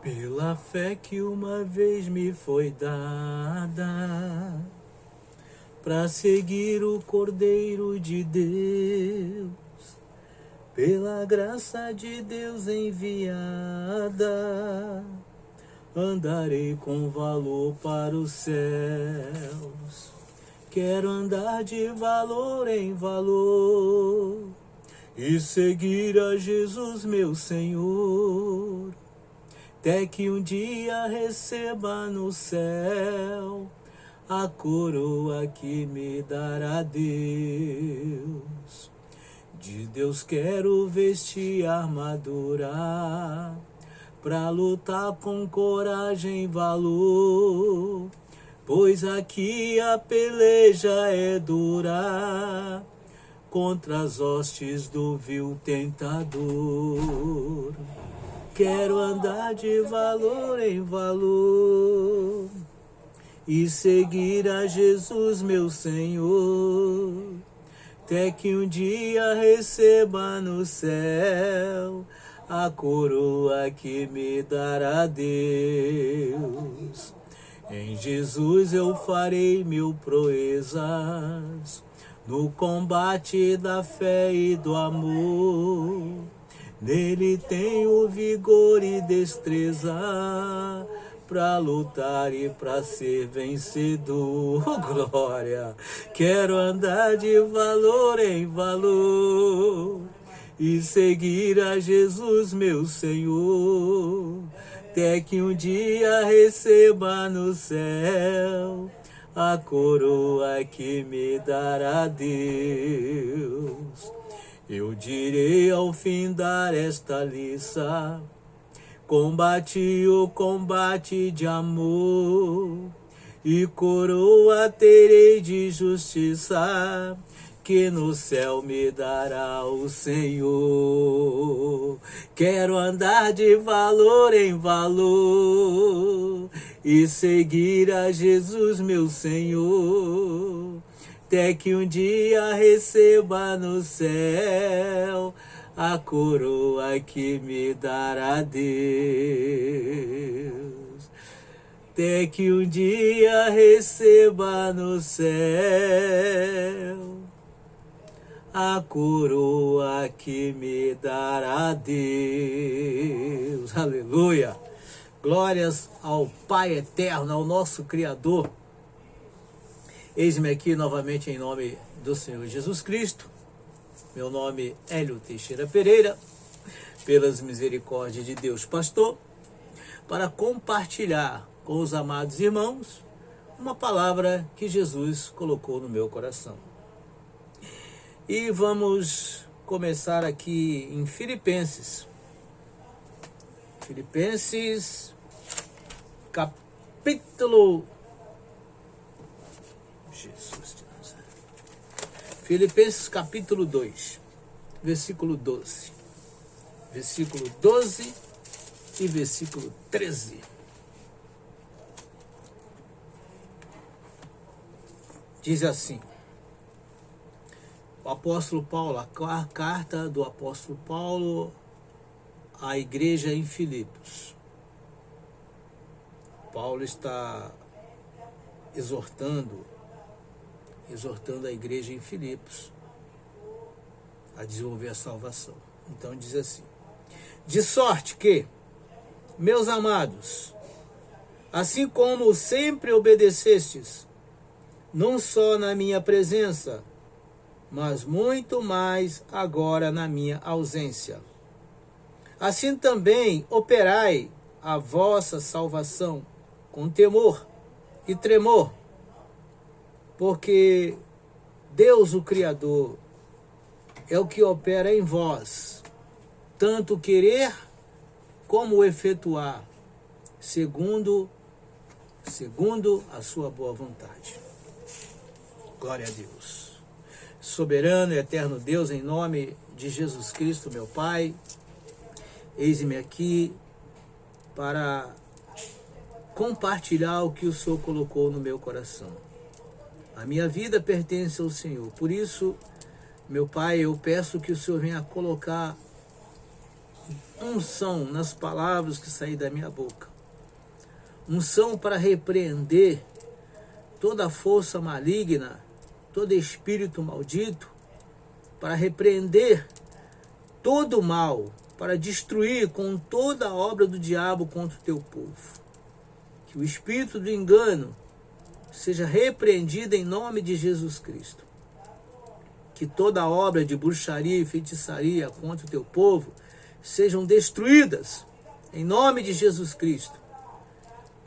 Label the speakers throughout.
Speaker 1: Pela fé que uma vez me foi dada, para seguir o Cordeiro de Deus, pela graça de Deus enviada, andarei com valor para os céus. Quero andar de valor em valor e seguir a Jesus, meu Senhor, até que um dia receba no céu a coroa que me dará Deus. De Deus quero vestir a armadura, pra lutar com coragem e valor, pois aqui a peleja é dura, contra as hostes do vil tentador. Quero andar de valor em valor e seguir a Jesus, meu Senhor, até que um dia receba no céu a coroa que me dará Deus. Em Jesus eu farei mil proezas, no combate da fé e do amor. Nele tenho vigor e destreza, pra lutar e pra ser vencedor. Oh, glória! Quero andar de valor em valor e seguir a Jesus, meu Senhor, até que um dia receba no céu a coroa que me dará Deus. Eu direi ao findar esta liça, combati o combate de amor, e coroa terei de justiça, que no céu me dará o Senhor. Quero andar de valor em valor e seguir a Jesus, meu Senhor, até que um dia receba no céu a coroa que me dará Deus. Até que um dia receba no céu a coroa que me dará Deus. Aleluia! Glórias ao Pai eterno, ao nosso Criador. Eis-me aqui novamente em nome do Senhor Jesus Cristo. Meu nome é Hélio Teixeira Pereira, pelas misericórdias de Deus, pastor, para compartilhar com os amados irmãos uma palavra que Jesus colocou no meu coração. E vamos começar aqui em Filipenses. Filipenses, capítulo... Jesus de Nazaré. Filipenses, capítulo 2, versículo 12. Versículo 12 e versículo 13. Diz assim: o apóstolo Paulo, a carta do apóstolo Paulo à igreja em Filipos. Paulo está exortando a igreja em Filipos a desenvolver a salvação. Então diz assim: de sorte que, meus amados, assim como sempre obedecestes, não só na minha presença, mas muito mais agora na minha ausência, assim também operai a vossa salvação com temor e tremor, porque Deus, o Criador, é o que opera em vós, tanto querer como efetuar, segundo a sua boa vontade. Glória a Deus. Soberano e eterno Deus, em nome de Jesus Cristo, meu Pai, eis-me aqui para compartilhar o que o Senhor colocou no meu coração. A minha vida pertence ao Senhor. Por isso, meu Pai, eu peço que o Senhor venha colocar unção nas palavras que saem da minha boca. Unção para repreender toda força maligna, todo espírito maldito, para repreender todo o mal, para destruir com toda a obra do diabo contra o teu povo. Que o espírito do engano seja repreendido em nome de Jesus Cristo. Que toda obra de bruxaria e feitiçaria contra o teu povo sejam destruídas em nome de Jesus Cristo.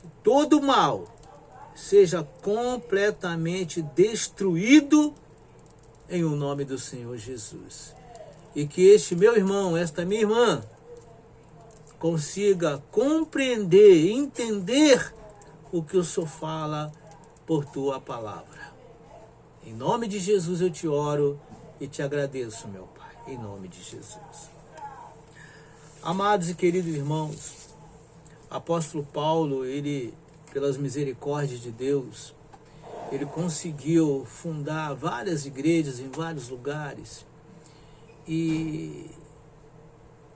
Speaker 1: Que todo mal seja completamente destruído em o nome do Senhor Jesus. E que este meu irmão, esta minha irmã, consiga compreender, entender o que o Senhor fala por tua palavra. Em nome de Jesus eu te oro e te agradeço, meu Pai, em nome de Jesus. Amados e queridos irmãos, apóstolo Paulo, ele, pelas misericórdias de Deus, ele conseguiu fundar várias igrejas em vários lugares. E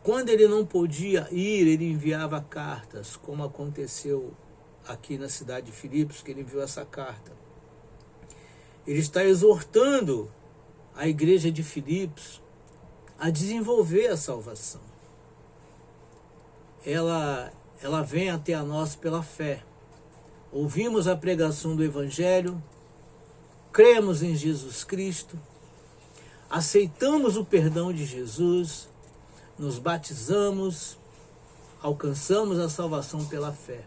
Speaker 1: quando ele não podia ir, ele enviava cartas, como aconteceu aqui na cidade de Filipos, que ele enviou essa carta. Ele está exortando a igreja de Filipos a desenvolver a salvação. Ela vem até a nós pela fé. Ouvimos a pregação do Evangelho, cremos em Jesus Cristo, aceitamos o perdão de Jesus, nos batizamos, alcançamos a salvação pela fé.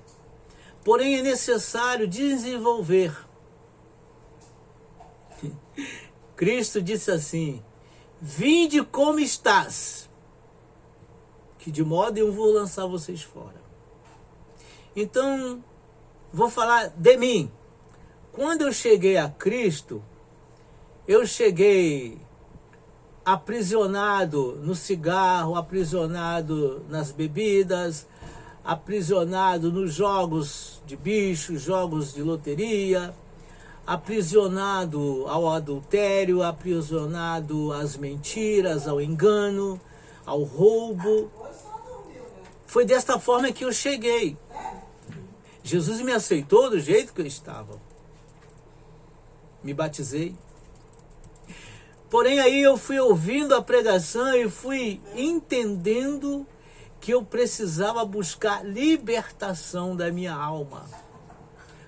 Speaker 1: Porém, é necessário desenvolver. Cristo disse assim: vinde como estás, que de modo eu vou lançar vocês fora. Então, vou falar de mim. Quando eu cheguei a Cristo, eu cheguei aprisionado no cigarro, aprisionado nas bebidas, aprisionado nos jogos de bicho, jogos de loteria, aprisionado ao adultério, aprisionado às mentiras, ao engano, ao roubo. Foi desta forma que eu cheguei. Jesus me aceitou do jeito que eu estava. Me batizei. Porém, aí eu fui ouvindo a pregação e fui entendendo que eu precisava buscar libertação da minha alma.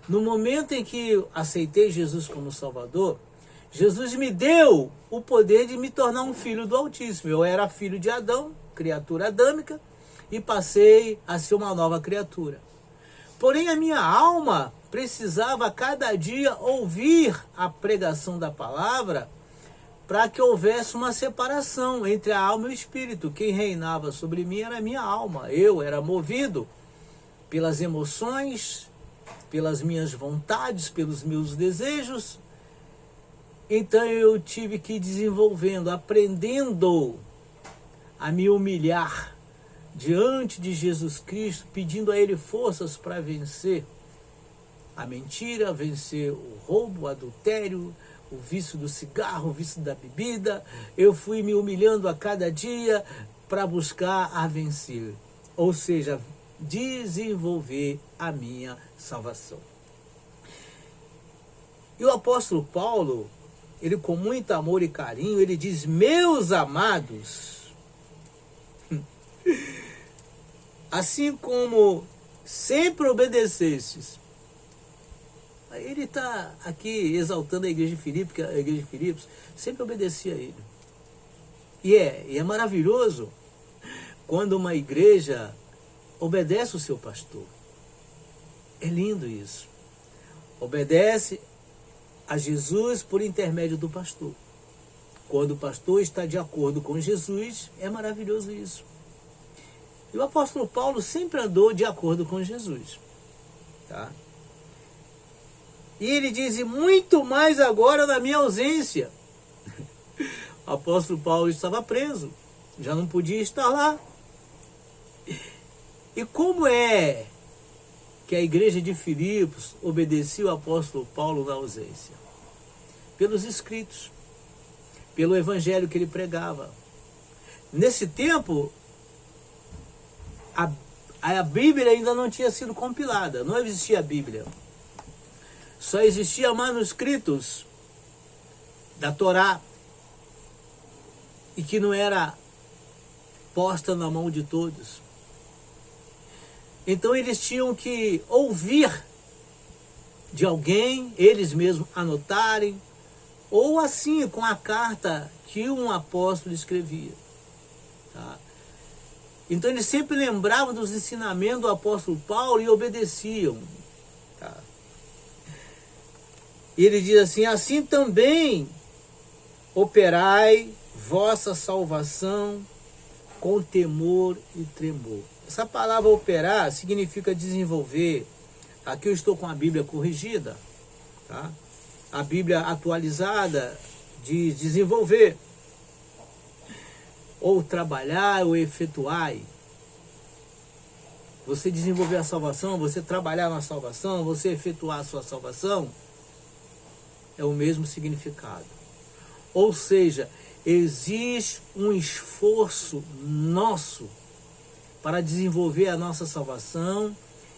Speaker 1: No momento em que eu aceitei Jesus como Salvador, Jesus me deu o poder de me tornar um filho do Altíssimo. Eu era filho de Adão, criatura adâmica, e passei a ser uma nova criatura. Porém, a minha alma precisava cada dia ouvir a pregação da palavra para que houvesse uma separação entre a alma e o espírito. Quem reinava sobre mim era a minha alma. Eu era movido pelas emoções, pelas minhas vontades, pelos meus desejos. Então eu tive que ir desenvolvendo, aprendendo a me humilhar diante de Jesus Cristo, pedindo a Ele forças para vencer a mentira, vencer o roubo, o adultério, o vício do cigarro, o vício da bebida. Eu fui me humilhando a cada dia para buscar a vencer, ou seja, desenvolver a minha salvação. E o apóstolo Paulo, ele com muito amor e carinho, ele diz: meus amados, assim como sempre obedecestes. Ele está aqui exaltando a igreja de Filipos, porque a igreja de Filipos sempre obedecia a ele. E é maravilhoso quando uma igreja obedece o seu pastor. É lindo isso. Obedece a Jesus por intermédio do pastor. Quando o pastor está de acordo com Jesus, é maravilhoso isso. E o apóstolo Paulo sempre andou de acordo com Jesus. Tá? E ele diz: e muito mais agora na minha ausência. O apóstolo Paulo estava preso, já não podia estar lá. E como é que a igreja de Filipos obedecia o apóstolo Paulo na ausência? Pelos escritos, pelo evangelho que ele pregava. Nesse tempo, a Bíblia ainda não tinha sido compilada, não existia a Bíblia. Só existiam manuscritos da Torá e que não era posta na mão de todos. Então eles tinham que ouvir de alguém, eles mesmos anotarem, ou assim, com a carta que um apóstolo escrevia. Tá? Então eles sempre lembravam dos ensinamentos do apóstolo Paulo e obedeciam. Tá? E ele diz assim, assim também operai vossa salvação com temor e tremor. Essa palavra operar significa desenvolver. Aqui eu estou com a Bíblia corrigida, tá? A Bíblia atualizada diz desenvolver, ou trabalhar, ou efetuar. Você desenvolver a salvação, você trabalhar na salvação, você efetuar a sua salvação, é o mesmo significado. Ou seja, existe um esforço nosso para desenvolver a nossa salvação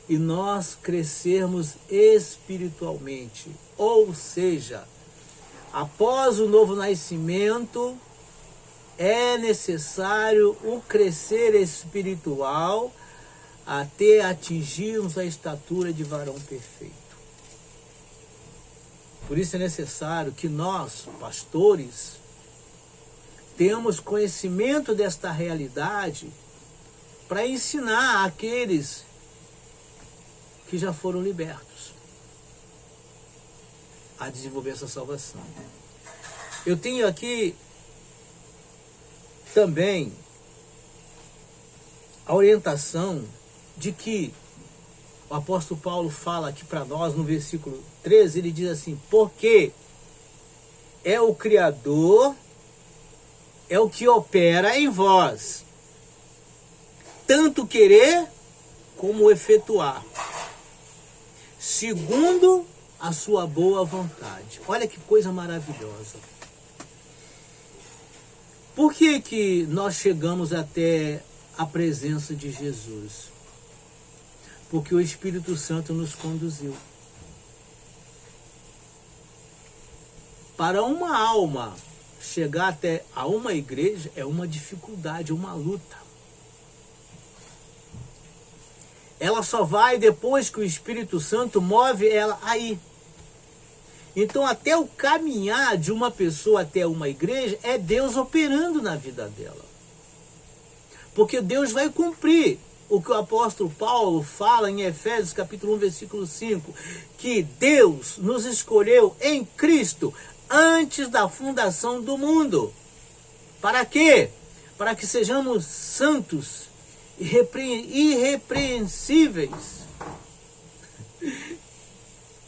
Speaker 1: e nós crescermos espiritualmente. Ou seja, após o novo nascimento, é necessário o crescer espiritual até atingirmos a estatura de varão perfeito. Por isso é necessário que nós, pastores, tenhamos conhecimento desta realidade para ensinar aqueles que já foram libertos a desenvolver essa salvação. Eu tenho aqui também a orientação de que o apóstolo Paulo fala aqui para nós no versículo 13, ele diz assim, porque é o Criador, é o que opera em vós, tanto querer como efetuar, segundo a sua boa vontade. Olha que coisa maravilhosa. Por que que nós chegamos até a presença de Jesus? Porque o Espírito Santo nos conduziu. Para uma alma chegar até a uma igreja é uma dificuldade, uma luta. Ela só vai depois que o Espírito Santo move ela aí. Então até o caminhar de uma pessoa até uma igreja é Deus operando na vida dela. Porque Deus vai cumprir o que o apóstolo Paulo fala em Efésios capítulo 1, versículo 5, que Deus nos escolheu em Cristo antes da fundação do mundo. Para quê? Para que sejamos santos, irrepreensíveis.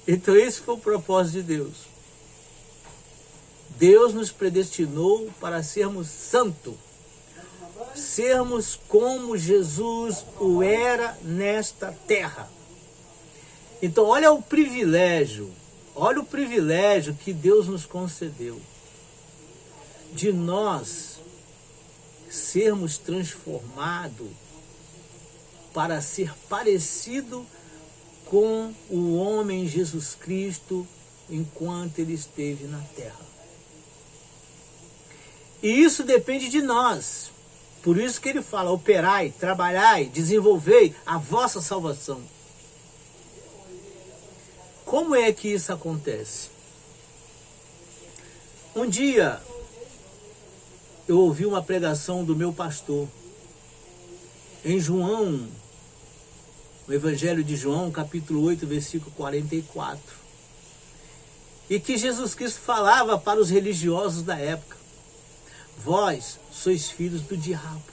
Speaker 1: Então esse foi o propósito de Deus. Deus nos predestinou para sermos santos. Sermos como Jesus o era nesta terra. Então olha o privilégio que Deus nos concedeu de nós sermos transformados para ser parecido com o homem Jesus Cristo enquanto ele esteve na terra. E isso depende de nós. Por isso que ele fala, operai, trabalhai, desenvolvei a vossa salvação. Como é que isso acontece? Um dia, eu ouvi uma pregação do meu pastor, em João, no Evangelho de João, capítulo 8, versículo 44. E que Jesus Cristo falava para os religiosos da época, vós sois filhos do diabo.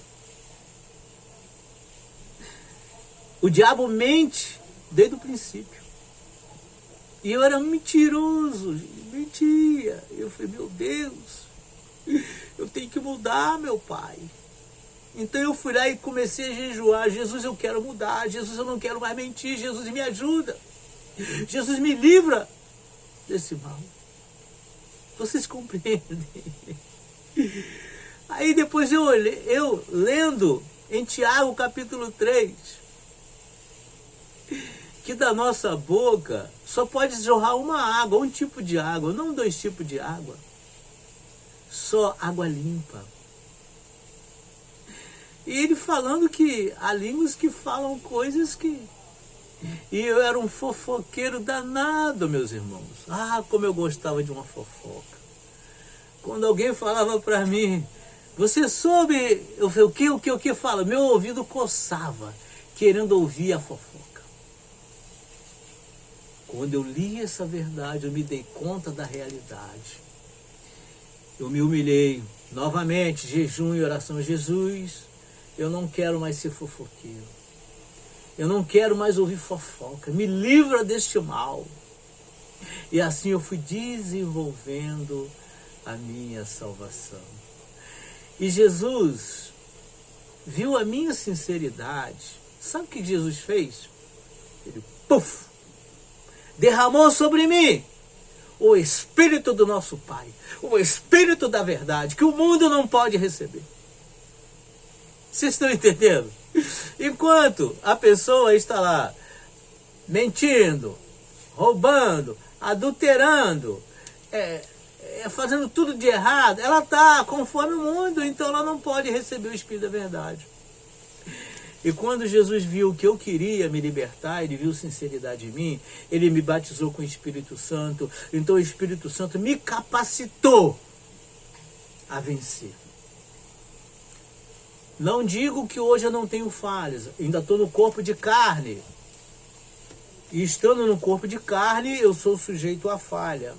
Speaker 1: O diabo mente desde o princípio. E eu era mentiroso, mentia. Eu falei, meu Deus, eu tenho que mudar, meu pai. Então eu fui lá e comecei a jejuar. Jesus, eu quero mudar. Jesus, eu não quero mais mentir. Jesus, me ajuda. Jesus, me livra desse mal. Vocês compreendem? Aí depois eu lendo em Tiago capítulo 3, que da nossa boca só pode jorrar uma água, um tipo de água, não 2 tipos de água. Só água limpa. E ele falando que há línguas que falam coisas que... E eu era um fofoqueiro danado, meus irmãos. Ah, como eu gostava de uma fofoca. Quando alguém falava para mim, você soube... Eu falei, o que fala? Meu ouvido coçava, querendo ouvir a fofoca. Quando eu li essa verdade, eu me dei conta da realidade. Eu me humilhei novamente, jejum e oração. Jesus, eu não quero mais ser fofoqueiro. Eu não quero mais ouvir fofoca. Me livra deste mal. E assim eu fui desenvolvendo a minha salvação. E Jesus viu a minha sinceridade. Sabe o que Jesus fez? Ele, puf, derramou sobre mim o Espírito do nosso Pai, o Espírito da verdade, que o mundo não pode receber. Vocês estão entendendo? Enquanto a pessoa está lá mentindo, roubando, adulterando, fazendo tudo de errado, ela está conforme o mundo, então ela não pode receber o Espírito da verdade. E quando Jesus viu que eu queria me libertar, ele viu sinceridade em mim, ele me batizou com o Espírito Santo, então o Espírito Santo me capacitou a vencer. Não digo que hoje eu não tenho falhas, ainda estou no corpo de carne. E estando no corpo de carne, eu sou sujeito à falha,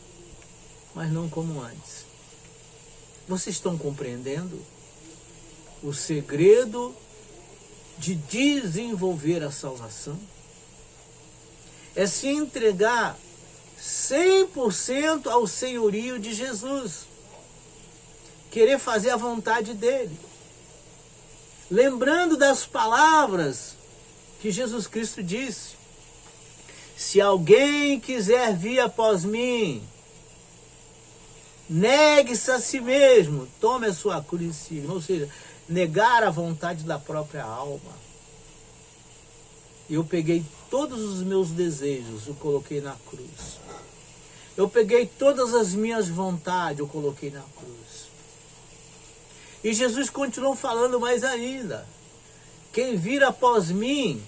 Speaker 1: mas não como antes. Vocês estão compreendendo o segredo de desenvolver a salvação? É se entregar 100% ao senhorio de Jesus. Querer fazer a vontade dele. Lembrando das palavras que Jesus Cristo disse: se alguém quiser vir após mim, negue-se a si mesmo, tome a sua cruz e siga. Ou seja, negar a vontade da própria alma. Eu peguei todos os meus desejos, eu coloquei na cruz. Eu peguei todas as minhas vontades, eu coloquei na cruz. E Jesus continuou falando mais ainda: quem vir após mim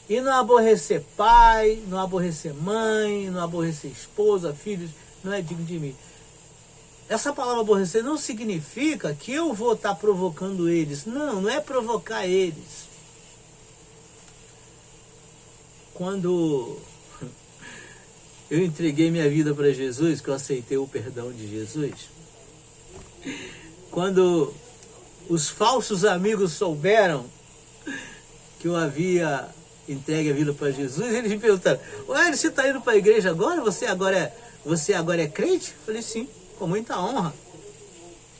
Speaker 1: e não aborrecer pai, não aborrecer mãe, não aborrecer esposa, filhos, não é digno de mim. Essa palavra aborrecer não significa que eu vou estar provocando eles. Não, não é provocar eles. Quando eu entreguei minha vida para Jesus, que eu aceitei o perdão de Jesus, quando os falsos amigos souberam que eu havia entregue a vida para Jesus, eles me perguntaram: ué, você está indo para a igreja agora? Você agora é crente? Eu falei, sim, com muita honra.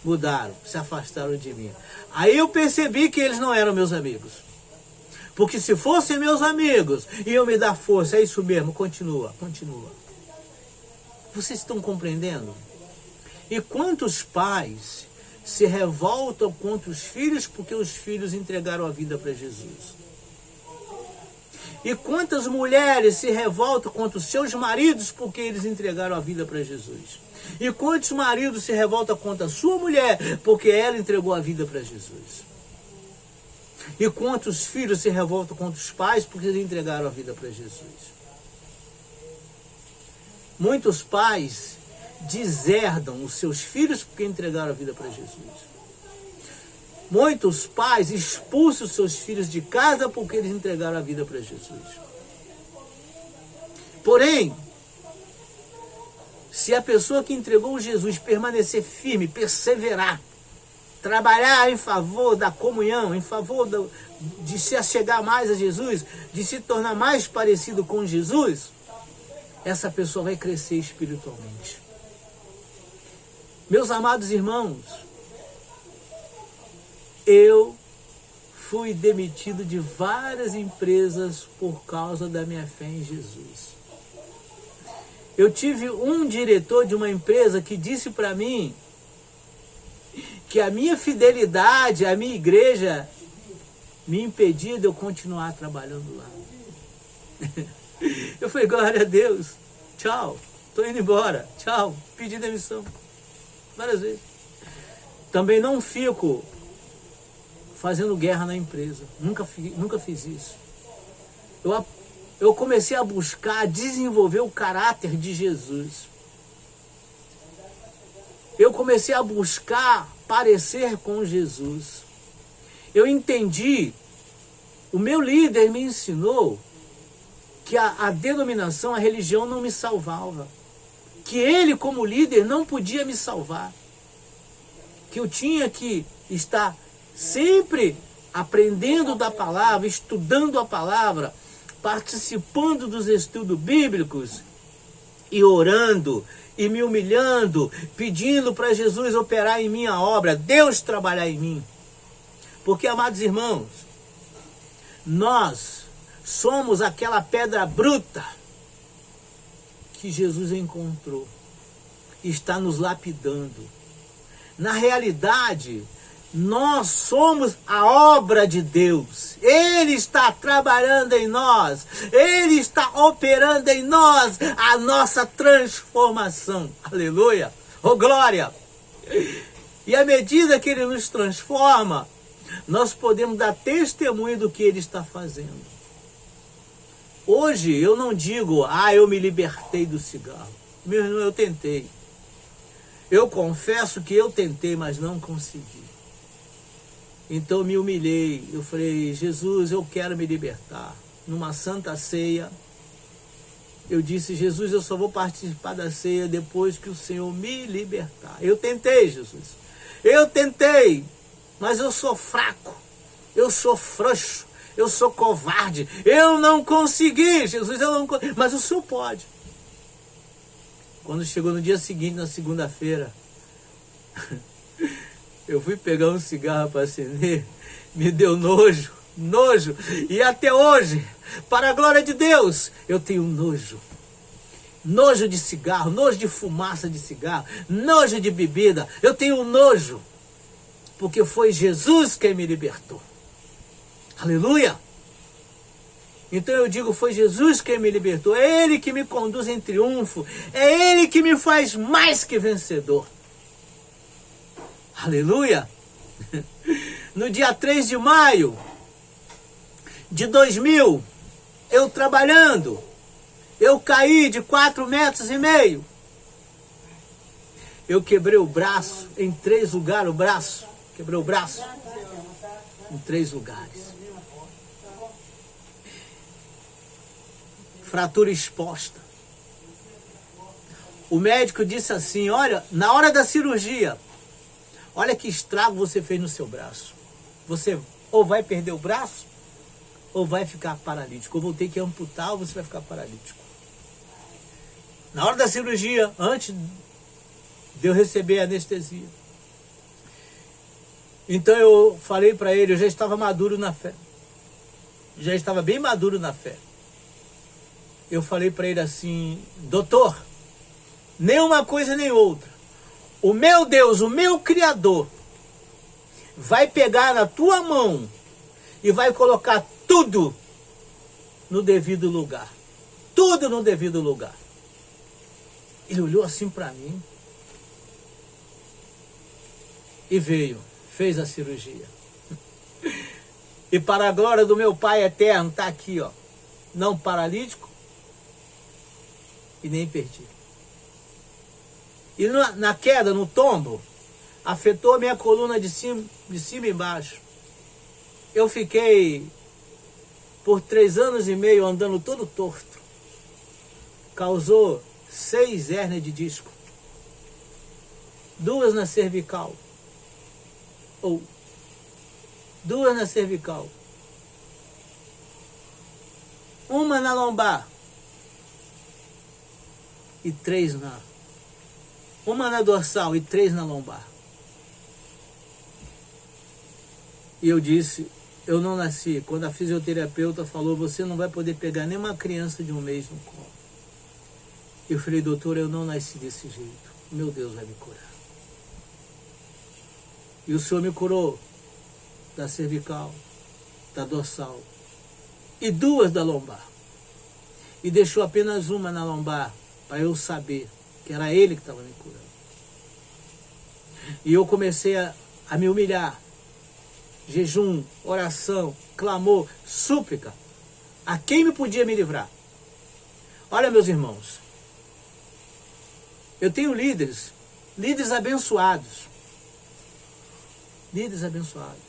Speaker 1: Mudaram, se afastaram de mim. Aí eu percebi que eles não eram meus amigos. Porque se fossem meus amigos, iam me dar força. É isso mesmo, continua. Vocês estão compreendendo? E quantos pais se revoltam contra os filhos porque os filhos entregaram a vida para Jesus? E quantas mulheres se revoltam contra os seus maridos porque eles entregaram a vida para Jesus? E quantos maridos se revoltam contra a sua mulher porque ela entregou a vida para Jesus? E quantos filhos se revoltam contra os pais porque eles entregaram a vida para Jesus? Muitos pais deserdam os seus filhos porque entregaram a vida para Jesus. Muitos pais expulsam os seus filhos de casa porque eles entregaram a vida para Jesus. Porém, se a pessoa que entregou Jesus permanecer firme, perseverar, trabalhar em favor da comunhão, em favor de se achegar mais a Jesus, de se tornar mais parecido com Jesus, essa pessoa vai crescer espiritualmente. Meus amados irmãos, eu fui demitido de várias empresas por causa da minha fé em Jesus. Eu tive um diretor de uma empresa que disse para mim que a minha fidelidade à minha igreja me impedia de eu continuar trabalhando lá. Eu falei, glória a Deus, tchau, estou indo embora, tchau, pedi demissão, várias vezes. Também não fico fazendo guerra na empresa, nunca fiz isso. Eu comecei a buscar desenvolver o caráter de Jesus. Eu comecei a buscar parecer com Jesus. Eu entendi, o meu líder me ensinou que a denominação, a religião não me salvava. Que ele, como líder, não podia me salvar. Que eu tinha que estar sempre aprendendo da palavra, estudando a palavra, participando dos estudos bíblicos e orando e me humilhando, pedindo para Jesus operar em minha obra, Deus trabalhar em mim. Porque, amados irmãos, nós somos aquela pedra bruta que Jesus encontrou, está nos lapidando. Na realidade, nós somos a obra de Deus. Ele está trabalhando em nós. Ele está operando em nós a nossa transformação. Aleluia! Oh, glória! E à medida que Ele nos transforma, nós podemos dar testemunho do que Ele está fazendo. Hoje eu não digo, eu me libertei do cigarro. Meu irmão, eu tentei. Eu confesso que eu tentei, mas não consegui. Então me humilhei, eu falei, Jesus, eu quero me libertar. Numa santa ceia, eu disse, Jesus, eu só vou participar da ceia depois que o Senhor me libertar. Eu tentei, Jesus. Eu tentei, mas eu sou fraco, eu sou frouxo, eu sou covarde. Eu não consegui, Jesus, eu não consegui. Mas o Senhor pode. Quando chegou no dia seguinte, na segunda-feira, eu fui pegar um cigarro para acender, me deu nojo, e até hoje, para a glória de Deus, eu tenho nojo. Nojo de cigarro, nojo de fumaça de cigarro, nojo de bebida, eu tenho nojo, porque foi Jesus quem me libertou. Aleluia! Então eu digo, foi Jesus quem me libertou, é Ele que me conduz em triunfo, é Ele que me faz mais que vencedor. Aleluia! No dia 3 de maio de 2000, eu trabalhando, eu caí de 4,5 metros. Eu quebrei o braço em 3 lugares, quebrei o braço em 3 lugares. Fratura exposta. O médico disse assim, olha, na hora da cirurgia, olha que estrago você fez no seu braço. Você ou vai perder o braço, ou vai ficar paralítico. Ou vou ter que amputar, ou você vai ficar paralítico. Na hora da cirurgia, antes de eu receber a anestesia. Então eu falei para ele, eu já estava maduro na fé. Já estava bem maduro na fé. Eu falei para ele assim, doutor, nem uma coisa nem outra. O meu Deus, o meu Criador, vai pegar na tua mão e vai colocar tudo no devido lugar. Tudo no devido lugar. Ele olhou assim para mim e veio, fez a cirurgia. E para a glória do meu Pai eterno, está aqui, ó, não paralítico e nem perdido. E na queda, no tombo, afetou a minha coluna de cima e embaixo. Eu fiquei por 3 anos e meio andando todo torto. Causou 6 hérnias de disco. 2 na cervical. 2 na cervical. 1 na lombar. E 3 uma na dorsal e 3 na lombar. E eu disse, eu não nasci. Quando a fisioterapeuta falou, você não vai poder pegar nem uma criança de 1 mês no colo. Eu falei, doutor, eu não nasci desse jeito. Meu Deus vai me curar. E o Senhor me curou da cervical, da dorsal e 2 da lombar. E deixou apenas uma na lombar, para eu saber que era ele que estava me curando. E eu comecei a me humilhar. Jejum, oração, clamor, súplica. A quem me podia me livrar? Olha, meus irmãos, eu tenho líderes abençoados. Líderes abençoados.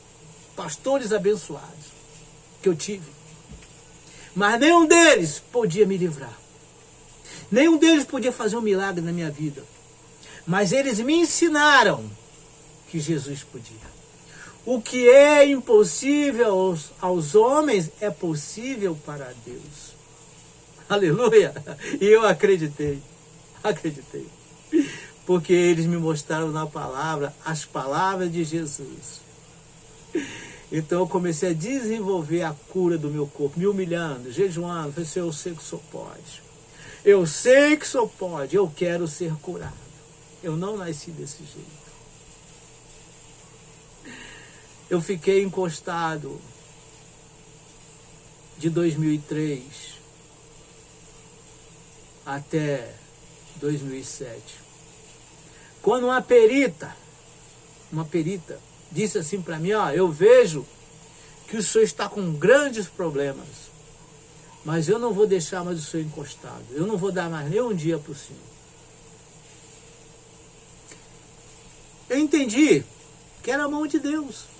Speaker 1: Pastores abençoados que eu tive. Mas nenhum deles podia me livrar. Nenhum deles podia fazer um milagre na minha vida. Mas eles me ensinaram que Jesus podia. O que é impossível aos homens é possível para Deus. Aleluia! E eu acreditei. Acreditei. Porque eles me mostraram na palavra as palavras de Jesus. Então eu comecei a desenvolver a cura do meu corpo, me humilhando, jejuando. Falei assim, eu sei que só pode. Eu sei que só pode. Eu quero ser curado. Eu não nasci desse jeito. Eu fiquei encostado de 2003 até 2007. Quando uma perita disse assim para mim, ó, eu vejo que o senhor está com grandes problemas, mas eu não vou deixar mais o senhor encostado. Eu não vou dar mais nem um dia para o senhor. Eu entendi que era a mão de Deus.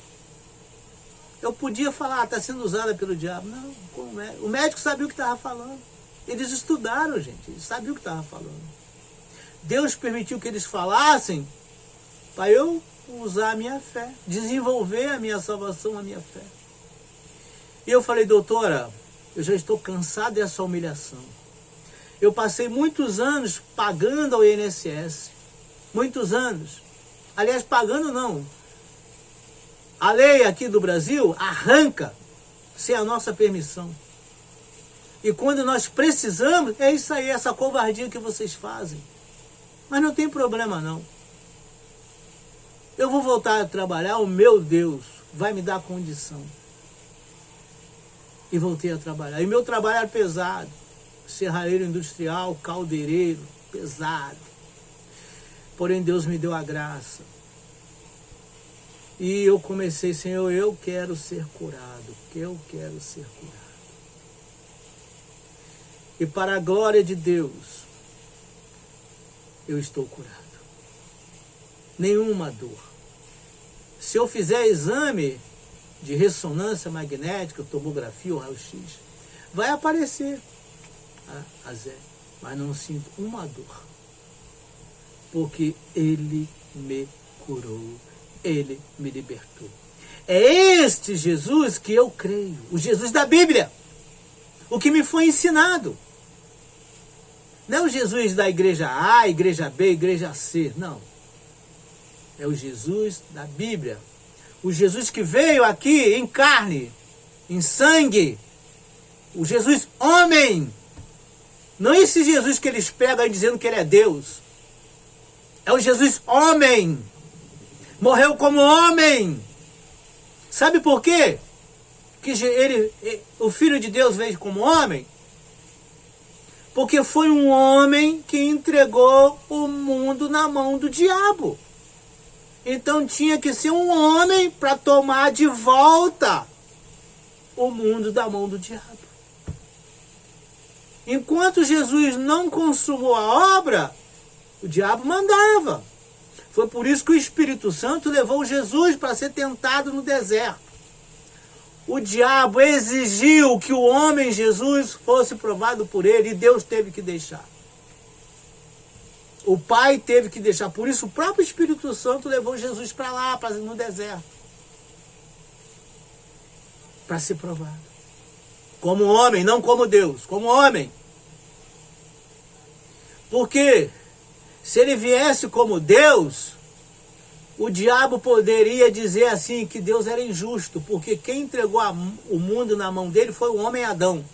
Speaker 1: Eu podia falar, está sendo usada pelo diabo. Não, como é? O médico sabia o que estava falando. Eles estudaram, gente. Eles sabiam o que estava falando. Deus permitiu que eles falassem para eu usar a minha fé, desenvolver a minha salvação, a minha fé. E eu falei, doutora, eu já estou cansado dessa humilhação. Eu passei muitos anos pagando ao INSS. Muitos anos. Aliás, pagando não. A lei aqui do Brasil arranca sem a nossa permissão. E quando nós precisamos, é isso aí, essa covardia que vocês fazem. Mas não tem problema não. Eu vou voltar a trabalhar, o meu Deus vai me dar condição. E voltei a trabalhar. E meu trabalho era pesado. Serralheiro industrial, caldeireiro, pesado. Porém Deus me deu a graça. E eu comecei, Senhor, eu quero ser curado. Eu quero ser curado. E para a glória de Deus, eu estou curado. Nenhuma dor. Se eu fizer exame de ressonância magnética, tomografia ou raio-x, vai aparecer a Zé. Mas não sinto uma dor. Porque Ele me curou. Ele me libertou. É este Jesus que eu creio. O Jesus da Bíblia. O que me foi ensinado. Não é o Jesus da igreja A, igreja B, igreja C. Não. É o Jesus da Bíblia. O Jesus que veio aqui em carne, em sangue. O Jesus homem. Não esse Jesus que eles pegam aí dizendo que ele é Deus. É o Jesus homem. Morreu como homem. Sabe por quê? Que o Filho de Deus veio como homem? Porque foi um homem que entregou o mundo na mão do diabo. Então tinha que ser um homem para tomar de volta o mundo da mão do diabo. Enquanto Jesus não consumou a obra, o diabo mandava. Foi por isso que o Espírito Santo levou Jesus para ser tentado no deserto. O diabo exigiu que o homem Jesus fosse provado por ele e Deus teve que deixar. O Pai teve que deixar. Por isso o próprio Espírito Santo levou Jesus para lá, no deserto. Para ser provado. Como homem, não como Deus. Como homem. Porque se ele viesse como Deus, o diabo poderia dizer assim que Deus era injusto, porque quem entregou o mundo na mão dele foi o homem Adão.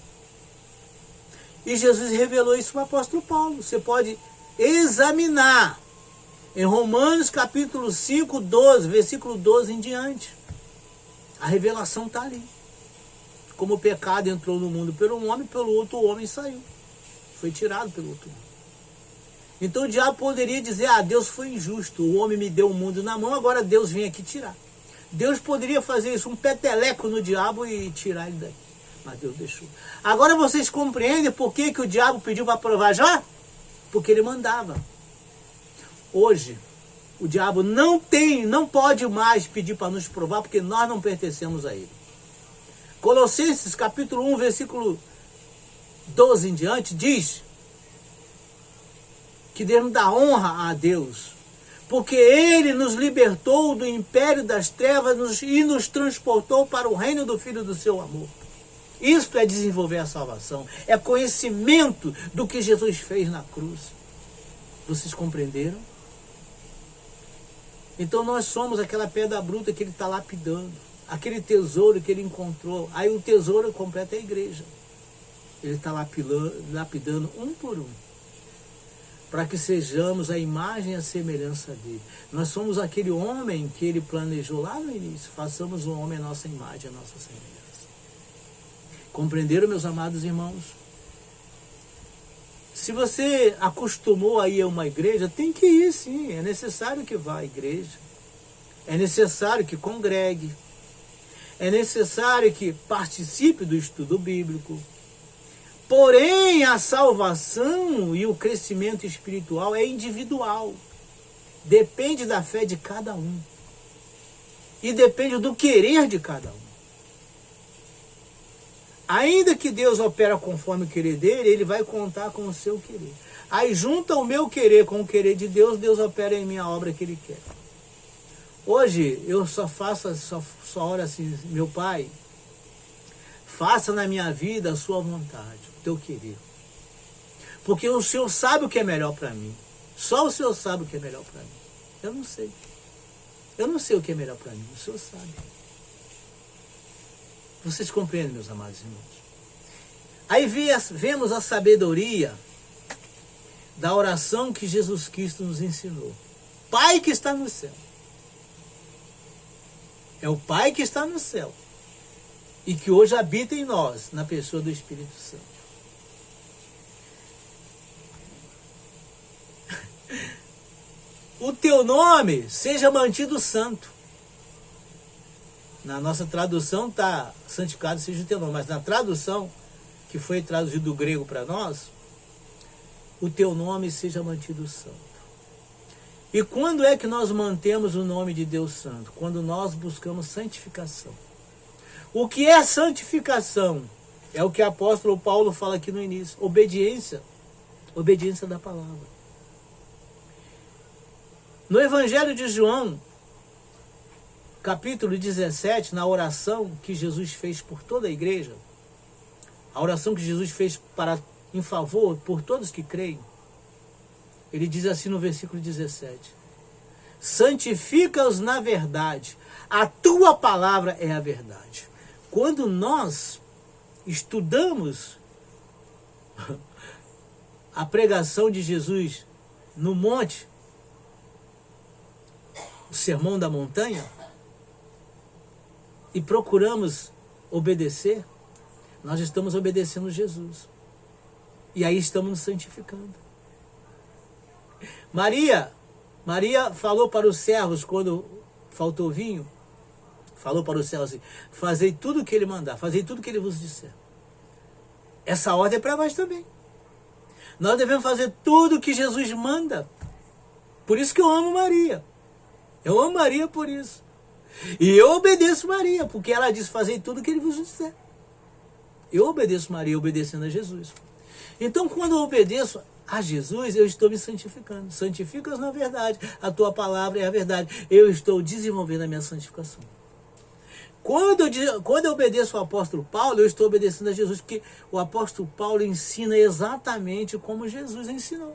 Speaker 1: E Jesus revelou isso para o apóstolo Paulo. Você pode examinar em Romanos capítulo 5, 12, versículo 12 em diante. A revelação está ali. como o pecado entrou no mundo pelo um homem, pelo outro homem saiu. Foi tirado pelo outro homem. Então o diabo poderia dizer, Deus foi injusto, o homem me deu o mundo na mão, agora Deus vem aqui tirar. Deus poderia fazer isso, um peteleco no diabo e tirar ele daí. Mas Deus deixou. Agora vocês compreendem por que o diabo pediu para provar já? Porque ele mandava. Hoje, o diabo não pode mais pedir para nos provar, porque nós não pertencemos a ele. Colossenses capítulo 1, versículo 12 em diante, diz que devemos dar honra a Deus, porque Ele nos libertou do império das trevas e nos transportou para o reino do Filho do seu amor. Isso é desenvolver a salvação, é conhecimento do que Jesus fez na cruz. Vocês compreenderam? Então nós somos aquela pedra bruta que Ele está lapidando, aquele tesouro que Ele encontrou. Aí o tesouro completa a igreja. Ele está lapidando um por um, para que sejamos a imagem e a semelhança dele. Nós somos aquele homem que ele planejou lá no início. Façamos o homem a nossa imagem, a nossa semelhança. Compreenderam, meus amados irmãos? Se você acostumou a ir a uma igreja, tem que ir sim. É necessário que vá à igreja. É necessário que congregue. É necessário que participe do estudo bíblico. Porém, a salvação e o crescimento espiritual é individual. Depende da fé de cada um. E depende do querer de cada um. Ainda que Deus opera conforme o querer dele, ele vai contar com o seu querer. Aí junta o meu querer com o querer de Deus, Deus opera em minha obra que ele quer. Hoje eu só oro assim, meu Pai, faça na minha vida a sua vontade, o teu querer. Porque o Senhor sabe o que é melhor para mim. Só o Senhor sabe o que é melhor para mim. Eu não sei. Eu não sei o que é melhor para mim. O Senhor sabe. Vocês compreendem, meus amados irmãos? Aí vemos a sabedoria da oração que Jesus Cristo nos ensinou. Pai que está no céu. É o Pai que está no céu. E que hoje habita em nós, na pessoa do Espírito Santo. O teu nome seja mantido santo. Na nossa tradução está santificado seja o teu nome, mas na tradução, que foi traduzido do grego para nós, o teu nome seja mantido santo. E quando é que nós mantemos o nome de Deus santo? Quando nós buscamos santificação. O que é santificação? É o que o apóstolo Paulo fala aqui no início. Obediência. Obediência da palavra. No Evangelho de João, capítulo 17, na oração que Jesus fez por toda a igreja, a oração que Jesus fez em favor por todos que creem, ele diz assim no versículo 17: santifica-os na verdade, a tua palavra é a verdade. Quando nós estudamos a pregação de Jesus no monte, o sermão da montanha, e procuramos obedecer, nós estamos obedecendo Jesus. E aí estamos nos santificando. Maria falou para os servos, quando faltou vinho, falou para os servos assim: fazei tudo o que ele mandar, fazei tudo o que ele vos disser. Essa ordem é para nós também. Nós devemos fazer tudo o que Jesus manda. Por isso que eu amo Maria. Eu amo Maria por isso. E eu obedeço Maria, porque ela disse: fazei tudo o que ele vos disser. Eu obedeço Maria, obedecendo a Jesus. Então, quando eu obedeço a Jesus, eu estou me santificando. Santifica-os na verdade, a tua palavra é a verdade. Eu estou desenvolvendo a minha santificação. Quando eu obedeço ao apóstolo Paulo, eu estou obedecendo a Jesus, porque o apóstolo Paulo ensina exatamente como Jesus ensinou.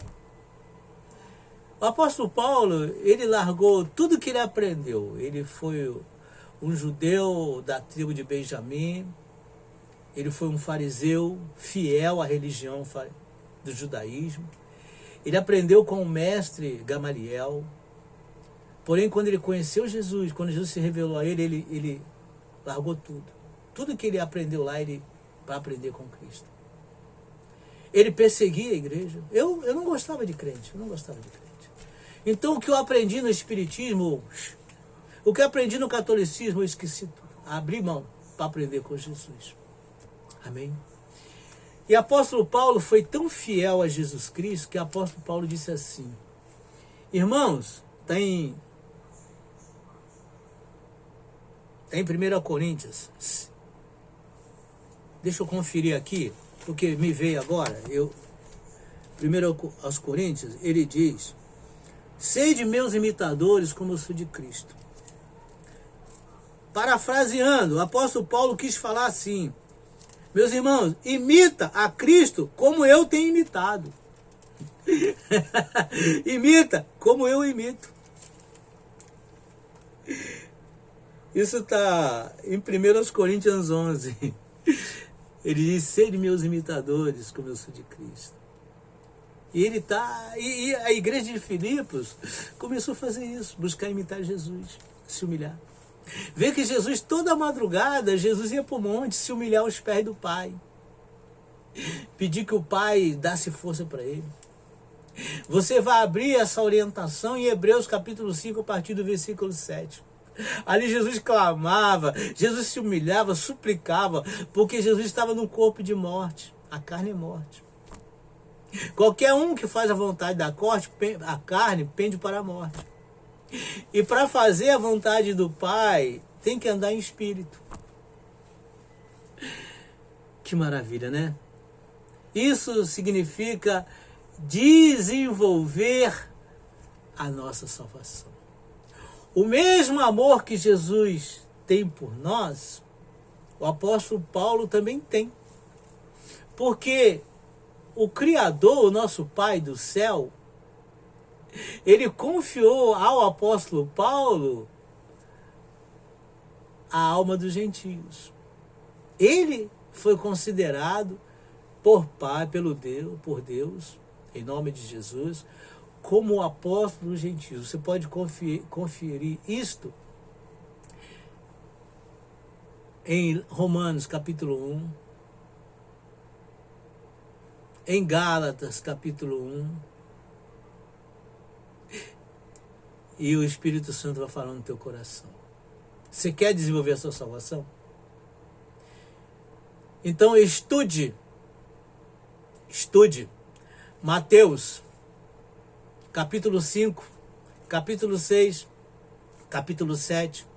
Speaker 1: O apóstolo Paulo, ele largou tudo que ele aprendeu. Ele foi um judeu da tribo de Benjamim. Ele foi um fariseu fiel à religião do judaísmo. Ele aprendeu com o mestre Gamaliel. Porém, quando ele conheceu Jesus, quando Jesus se revelou a ele largou tudo. Tudo que ele aprendeu lá, ele para aprender com Cristo. Ele perseguia a igreja. Eu não gostava de crente, eu não gostava de crente. Então o que eu aprendi no Espiritismo, o que eu aprendi no catolicismo, eu esqueci tudo. Abri mão para aprender com Jesus. Amém? E apóstolo Paulo foi tão fiel a Jesus Cristo que apóstolo Paulo disse assim: irmãos, está em 1 Coríntios. Deixa eu conferir aqui, porque me veio agora. 1 Coríntios, ele diz: sede meus imitadores como eu sou de Cristo. Parafraseando, o apóstolo Paulo quis falar assim: meus irmãos, imita a Cristo como eu tenho imitado. Imita como eu imito. Isso está em 1 Coríntios 11. Ele diz: sede meus imitadores como eu sou de Cristo. E ele tá, e a igreja de Filipos começou a fazer isso, buscar imitar Jesus, se humilhar. Vê que Jesus, toda madrugada, Jesus ia para o monte se humilhar aos pés do Pai. Pedir que o Pai desse força para ele. Você vai abrir essa orientação em Hebreus capítulo 5, a partir do versículo 7. Ali Jesus clamava, Jesus se humilhava, suplicava, porque Jesus estava num corpo de morte. A carne é morte. Qualquer um que faz a vontade da carne pende para a morte. E para fazer a vontade do Pai, tem que andar em espírito. Que maravilha, né? Isso significa desenvolver a nossa salvação. O mesmo amor que Jesus tem por nós, o apóstolo Paulo também tem. Porque o Criador, o nosso Pai do céu, ele confiou ao apóstolo Paulo a alma dos gentios. Ele foi considerado por Deus, em nome de Jesus, como o apóstolo dos gentios. Você pode conferir isto em Romanos capítulo 1, em Gálatas capítulo 1, e o Espírito Santo vai falando no teu coração. Você quer desenvolver a sua salvação? Então estude Mateus capítulo 5, capítulo 6, capítulo 7,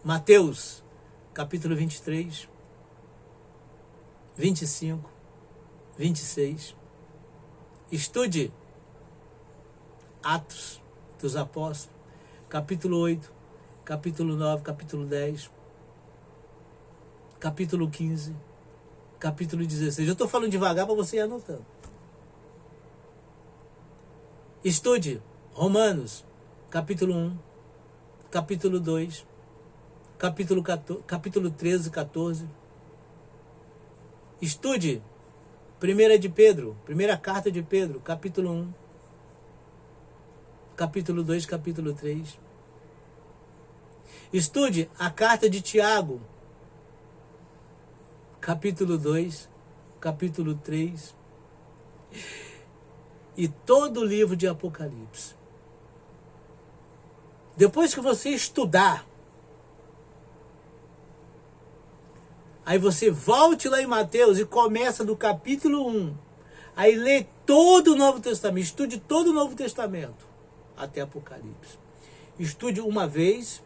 Speaker 1: Mateus capítulo 23, 25, 26. Estude Atos dos Apóstolos, capítulo 8, capítulo 9, capítulo 10, capítulo 15, capítulo 16. Eu estou falando devagar para você ir anotando. Estude Romanos, capítulo 1, capítulo 2, capítulo 13, 14. Estude primeira carta de Pedro, capítulo 1, capítulo 2, capítulo 3. Estude a carta de Tiago, capítulo 2, capítulo 3. E todo o livro de Apocalipse. Depois que você estudar, aí você volte lá em Mateus e começa do capítulo 1. Aí lê todo o Novo Testamento. Estude todo o Novo Testamento até Apocalipse. Estude uma vez,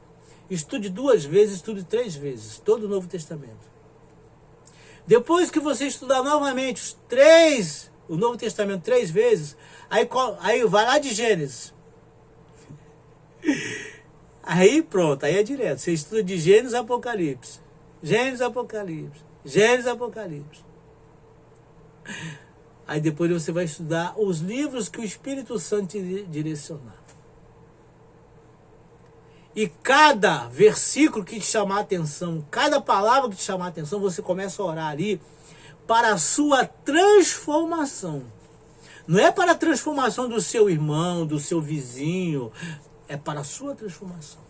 Speaker 1: estude 2 vezes, estude 3 vezes. Todo o Novo Testamento. Depois que você estudar novamente o Novo Testamento 3 vezes, aí vai lá de Gênesis. Aí pronto, aí é direto. Você estuda de Gênesis a Apocalipse. Gênesis, Apocalipse. Gênesis, Apocalipse. Aí depois você vai estudar os livros que o Espírito Santo te direcionar. E cada versículo que te chamar a atenção, cada palavra que te chamar a atenção, você começa a orar ali para a sua transformação. Não é para a transformação do seu irmão, do seu vizinho, é para a sua transformação.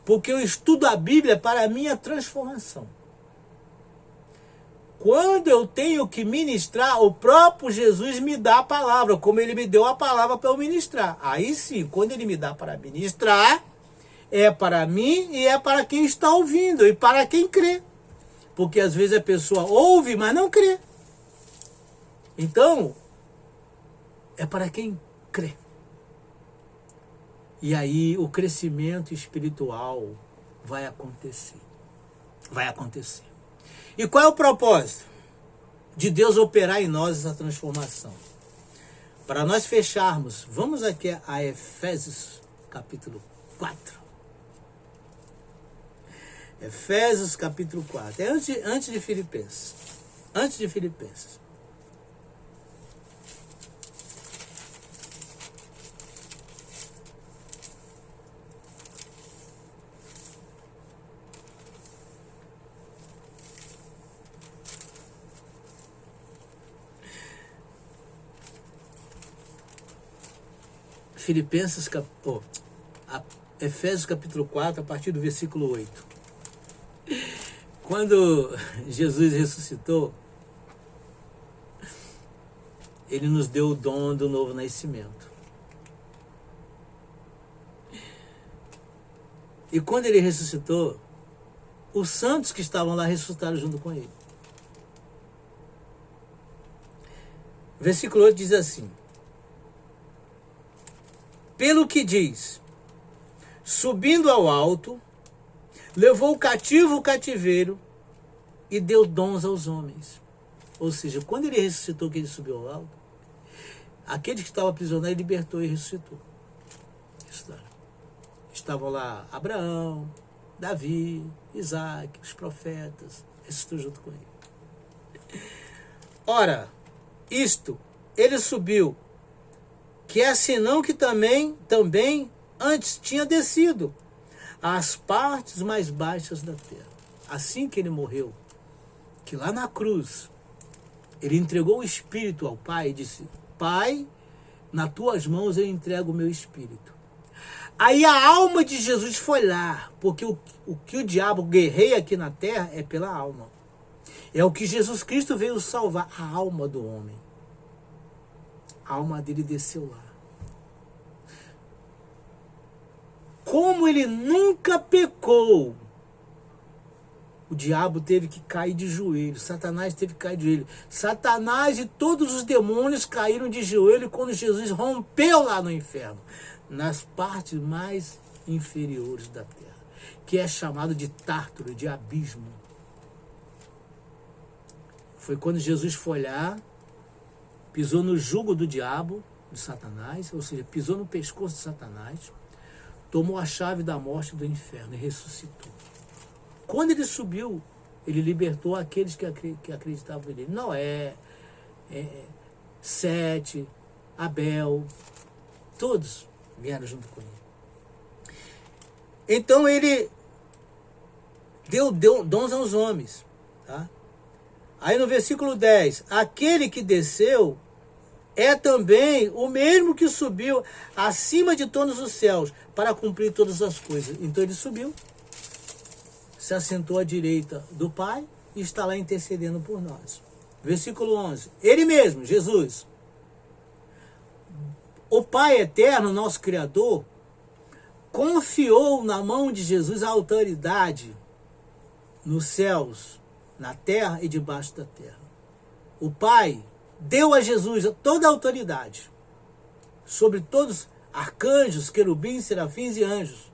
Speaker 1: Porque eu estudo a Bíblia para a minha transformação. Quando eu tenho que ministrar, o próprio Jesus me dá a palavra, como ele me deu a palavra para eu ministrar. Aí sim, quando ele me dá para ministrar, é para mim e é para quem está ouvindo e para quem crê. Porque às vezes a pessoa ouve, mas não crê. Então, é para quem crê. E aí o crescimento espiritual vai acontecer. Vai acontecer. E qual é o propósito? De Deus operar em nós essa transformação. Para nós fecharmos, vamos aqui a Efésios capítulo 4. Efésios capítulo 4. É antes de Filipenses. Antes de Filipenses. Efésios capítulo 4, a partir do versículo 8. Quando Jesus ressuscitou, ele nos deu o dom do novo nascimento. E quando ele ressuscitou, os santos que estavam lá ressuscitaram junto com ele. Versículo 8 diz assim: pelo que diz, subindo ao alto, levou cativo o cativeiro e deu dons aos homens. Ou seja, quando ele ressuscitou, que ele subiu ao alto, aqueles que estavam aprisionados, ele libertou e ressuscitou. Estavam lá Abraão, Davi, Isaac, os profetas, ressuscitou junto com ele. Ora, isto, ele subiu, que é senão que também antes tinha descido às partes mais baixas da terra. Assim que ele morreu, que lá na cruz, ele entregou o Espírito ao Pai e disse: Pai, nas tuas mãos eu entrego o meu Espírito. Aí a alma de Jesus foi lá, porque o que o diabo guerreia aqui na terra é pela alma. É o que Jesus Cristo veio salvar, a alma do homem. A alma dele desceu lá. Como ele nunca pecou, o diabo teve que cair de joelho, Satanás teve que cair de joelho. Satanás e todos os demônios caíram de joelho quando Jesus rompeu lá no inferno, nas partes mais inferiores da terra, que é chamado de Tártaro, de abismo. Foi quando Jesus foi lá, pisou no jugo do diabo, de Satanás, ou seja, pisou no pescoço de Satanás, tomou a chave da morte do inferno e ressuscitou. Quando ele subiu, ele libertou aqueles que acreditavam nele. Noé, Sete, Abel, todos vieram junto com ele. Então ele deu dons aos homens. Tá? Aí no versículo 10, aquele que desceu é também o mesmo que subiu acima de todos os céus para cumprir todas as coisas. Então ele subiu, se assentou à direita do Pai e está lá intercedendo por nós. Versículo 11. Ele mesmo, Jesus, o Pai eterno, nosso Criador, confiou na mão de Jesus a autoridade nos céus, na terra e debaixo da terra. O Pai deu a Jesus toda a autoridade sobre todos arcanjos, querubins, serafins e anjos.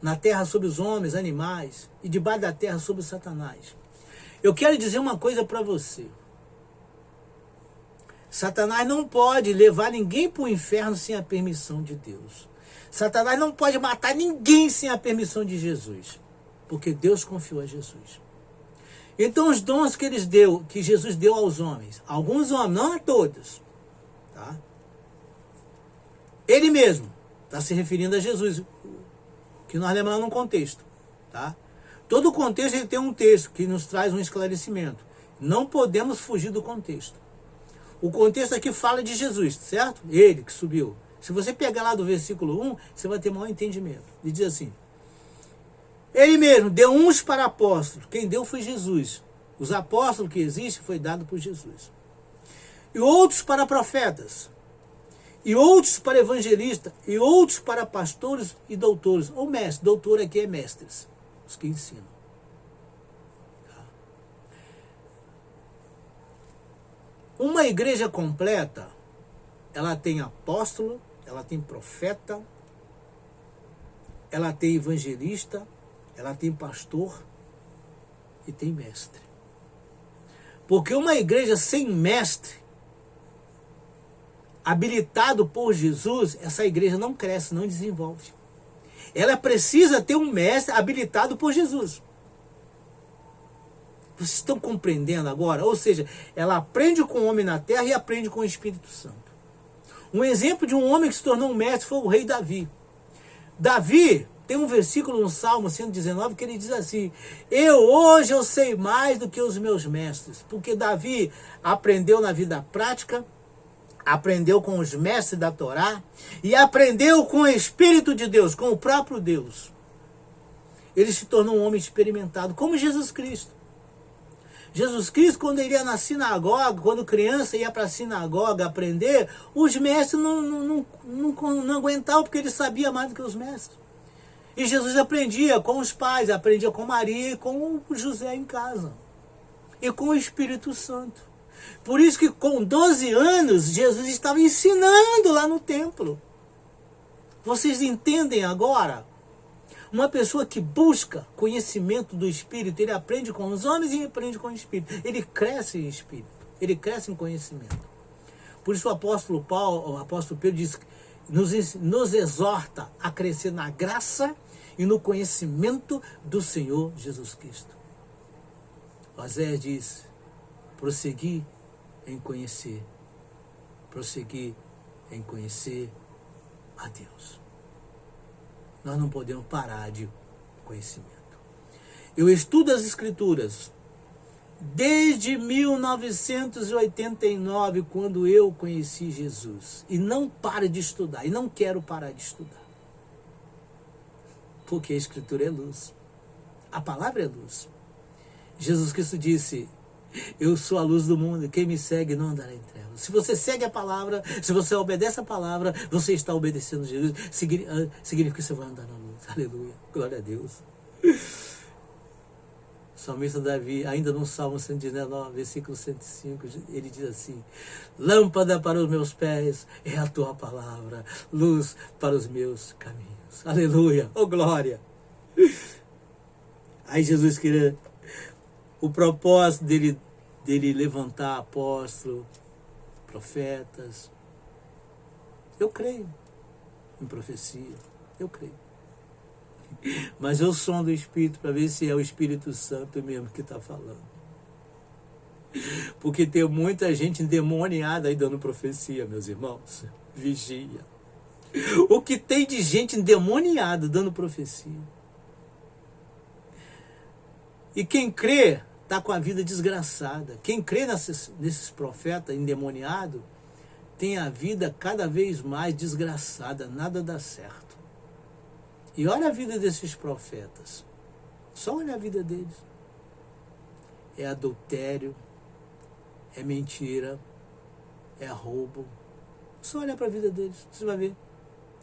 Speaker 1: Na terra sobre os homens, animais, e debaixo da terra sobre Satanás. Eu quero dizer uma coisa para você. Satanás não pode levar ninguém para o inferno sem a permissão de Deus. Satanás não pode matar ninguém sem a permissão de Jesus. Porque Deus confiou a Jesus. Então os dons que Jesus deu aos homens, alguns homens, não a todos, tá? Ele mesmo está se referindo a Jesus, que nós lembramos num contexto, tá? Todo contexto ele tem um texto que nos traz um esclarecimento. Não podemos fugir do contexto. O contexto aqui fala de Jesus, certo? Ele que subiu. Se você pegar lá do versículo 1, você vai ter maior entendimento. Ele diz assim: ele mesmo deu uns para apóstolos. Quem deu foi Jesus. Os apóstolos que existem foi dado por Jesus. E outros para profetas. E outros para evangelistas. E outros para pastores e doutores. Ou mestres. Doutor aqui é mestres. Os que ensinam. Uma igreja completa, ela tem apóstolo, ela tem profeta, ela tem evangelista, ela tem pastor e tem mestre. Porque uma igreja sem mestre, habilitado por Jesus, essa igreja não cresce, não desenvolve. Ela precisa ter um mestre habilitado por Jesus. Vocês estão compreendendo agora? Ou seja, ela aprende com o homem na terra e aprende com o Espírito Santo. Um exemplo de um homem que se tornou um mestre foi o rei Davi. Davi tem um versículo no Salmo 119 que ele diz assim: hoje eu sei mais do que os meus mestres. Porque Davi aprendeu na vida prática, aprendeu com os mestres da Torá e aprendeu com o Espírito de Deus, com o próprio Deus. Ele se tornou um homem experimentado, como Jesus Cristo. Jesus Cristo, quando ele ia na sinagoga, quando criança ia para a sinagoga aprender, os mestres não aguentavam, porque ele sabia mais do que os mestres. E Jesus aprendia com os pais, aprendia com Maria e com José em casa. E com o Espírito Santo. Por isso que com 12 anos, Jesus estava ensinando lá no templo. Vocês entendem agora? Uma pessoa que busca conhecimento do Espírito, ele aprende com os homens e aprende com o Espírito. Ele cresce em Espírito, ele cresce em conhecimento. Por isso o apóstolo Pedro diz, nos exorta a crescer na graça e no conhecimento do Senhor Jesus Cristo. Oséias diz: prosseguir em conhecer a Deus. Nós não podemos parar de conhecimento. Eu estudo as Escrituras desde 1989, quando eu conheci Jesus. E não paro de estudar. E não quero parar de estudar. Porque a Escritura é luz. A palavra é luz. Jesus Cristo disse: eu sou a luz do mundo, quem me segue não andará em trevas. Se você segue a palavra, se você obedece a palavra, você está obedecendo a Jesus, significa que você vai andar na luz. Aleluia, glória a Deus. O salmista Davi, ainda no Salmo 119, versículo 105, ele diz assim: lâmpada para os meus pés é a tua palavra, luz para os meus caminhos. Aleluia, oh glória. Aí Jesus queria... O propósito dele levantar apóstolos, profetas. Eu creio em profecia, eu creio. Mas eu sondo o Espírito para ver se é o Espírito Santo mesmo que está falando. Porque tem muita gente endemoniada aí dando profecia, meus irmãos. Vigia. O que tem de gente endemoniada dando profecia? E quem crê está com a vida desgraçada. Quem crê nesses profetas endemoniados tem a vida cada vez mais desgraçada, nada dá certo. E olha a vida desses profetas. Só olha a vida deles. É adultério, é mentira, é roubo. Só olha para a vida deles, você vai ver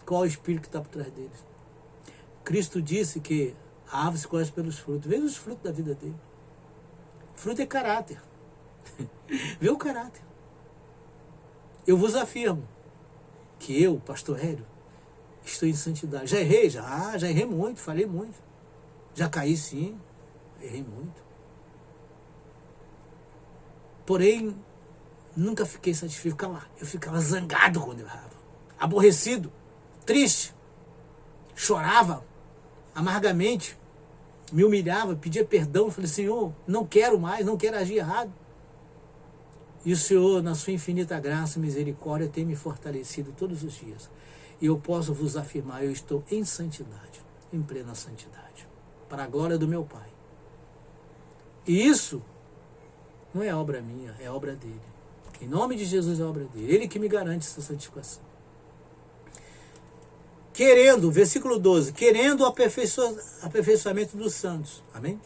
Speaker 1: qual é o espírito que está por trás deles. Cristo disse que a árvore se conhece pelos frutos. Veja os frutos da vida dele. Fruto é caráter. Vê o caráter. Eu vos afirmo que eu, pastor Hélio, estou em santidade. Já errei? Já errei muito, falei muito. Já caí sim, errei muito. Porém, nunca fiquei satisfeito. Eu ficava zangado quando eu errava. Aborrecido, triste. Chorava amargamente. Me humilhava, pedia perdão. Falei: Senhor, não quero mais, não quero agir errado. E o Senhor, na sua infinita graça e misericórdia, tem me fortalecido todos os dias. E eu posso vos afirmar, eu estou em santidade, em plena santidade, para a glória do meu Pai. E isso não é obra minha, é obra dele. Em nome de Jesus é obra dele. Ele que me garante essa santificação. querendo, versículo 12, querendo o aperfeiçoamento dos santos. Amém?